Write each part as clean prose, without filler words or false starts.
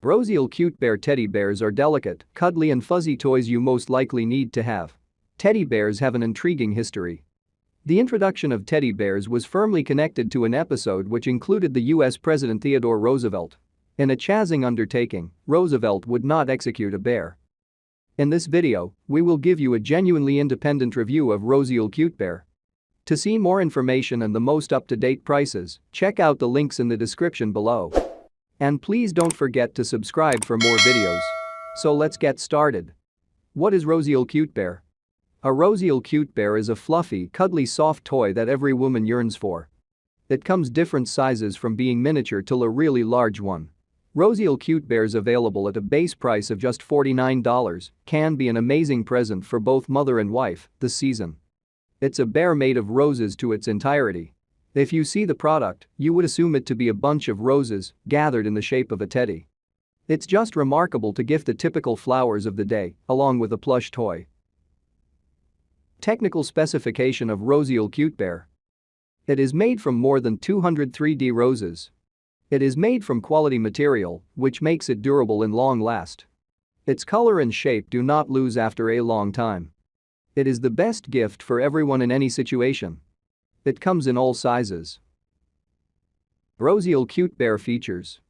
Roseal Cutebear teddy bears are delicate, cuddly and fuzzy toys you most likely need to have. Teddy bears have an intriguing history. The introduction of teddy bears was firmly connected to an episode which included the US President Theodore Roosevelt. In a chasing undertaking, Roosevelt would not execute a bear. In this video, we will give you a genuinely independent review of Roseal Cutebear. To see more information and the most up-to-date prices, check out the links in the description below. And please don't forget to subscribe for more videos. So let's get started. What is Roseal Cutebear? A Roseal Cutebear is a fluffy, cuddly soft toy that every woman yearns for. It comes different sizes from being miniature till a really large one. Roseal Cutebears available at a base price of just $49 can be an amazing present for both mother and wife this season. It's a bear made of roses to its entirety. If you see the product, you would assume it to be a bunch of roses gathered in the shape of a teddy. It's just remarkable to gift the typical flowers of the day along with a plush toy. Technical specification of Roseal Cutebear. It is made from more than 200 3D roses. It is made from quality material, which makes it durable and long last. Its color and shape do not lose after a long time. It is the best gift for everyone in any situation. It comes in all sizes. Roseal Cutebear features.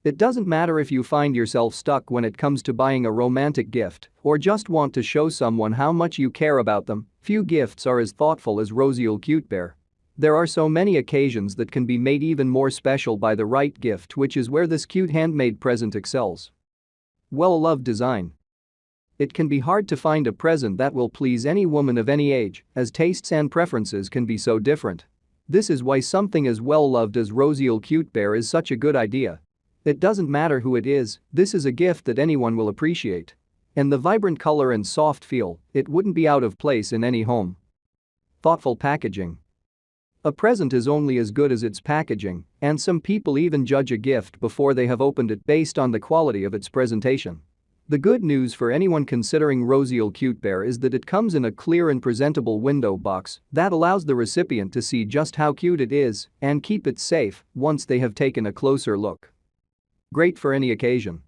It doesn't matter if you find yourself stuck when it comes to buying a romantic gift or just want to show someone how much you care about them, few gifts are as thoughtful as Roseal Cutebear. There are so many occasions that can be made even more special by the right gift, which is where this cute handmade present excels. Well-loved design. It can be hard to find a present that will please any woman of any age, as tastes and preferences can be so different. This is why something as well-loved as Roseal Cutebear is such a good idea. It doesn't matter who it is, this is a gift that anyone will appreciate. And the vibrant color and soft feel, it wouldn't be out of place in any home. Thoughtful packaging. A present is only as good as its packaging, and some people even judge a gift before they have opened it based on the quality of its presentation. The good news for anyone considering Roseal Cutebear is that it comes in a clear and presentable window box that allows the recipient to see just how cute it is and keep it safe once they have taken a closer look. Great for any occasion.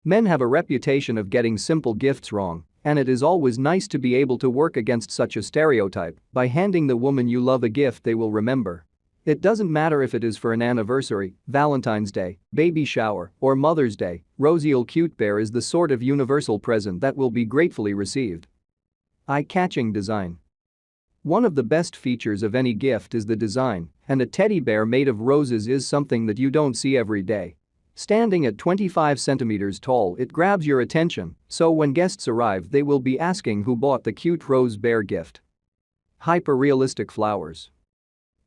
Men have a reputation of getting simple gifts wrong, and it is always nice to be able to work against such a stereotype by handing the woman you love a gift they will remember. It doesn't matter if it is for an anniversary, Valentine's Day, baby shower, or Mother's Day, Roseal Cutebear is the sort of universal present that will be gratefully received. Eye-catching design. One of the best features of any gift is the design, and a teddy bear made of roses is something that you don't see every day. Standing at 25 centimeters tall, it grabs your attention, so when guests arrive they will be asking who bought the cute rose bear gift. Hyper-realistic flowers.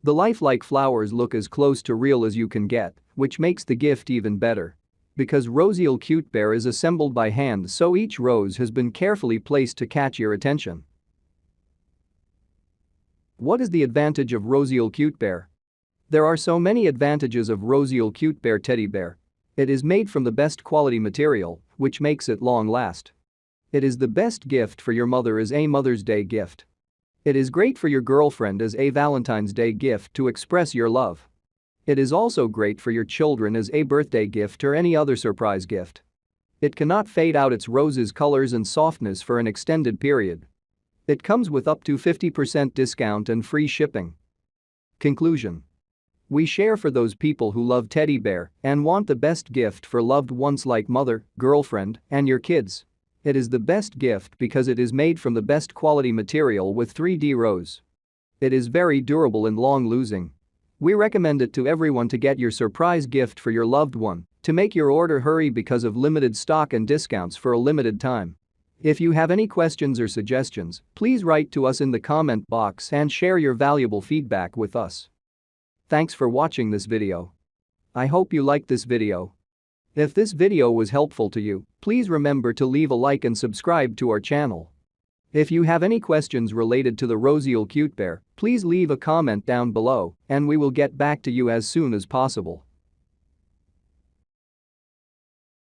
The lifelike flowers look as close to real as you can get, which makes the gift even better. Because Roseal Cutebear is assembled by hand, so each rose has been carefully placed to catch your attention. What is the advantage of Roseal Cutebear? There are so many advantages of Roseal Cutebear teddy bear. It is made from the best quality material, which makes it long last. It is the best gift for your mother as a Mother's Day gift. It is great for your girlfriend as a Valentine's Day gift to express your love. It is also great for your children as a birthday gift or any other surprise gift. It cannot fade out its roses, colors and softness for an extended period. It comes with up to 50% discount and free shipping. Conclusion. We share for those people who love teddy bear and want the best gift for loved ones like mother, girlfriend, and your kids. It is the best gift because it is made from the best quality material with 3D rose. It is very durable and long-lasting. We recommend it to everyone to get your surprise gift for your loved one. To make your order, hurry because of limited stock and discounts for a limited time. If you have any questions or suggestions, please write to us in the comment box and share your valuable feedback with us. Thanks for watching this video. I hope you liked this video. If this video was helpful to you, please remember to leave a like and subscribe to our channel. If you have any questions related to the Roseal Cutebear, please leave a comment down below and we will get back to you as soon as possible.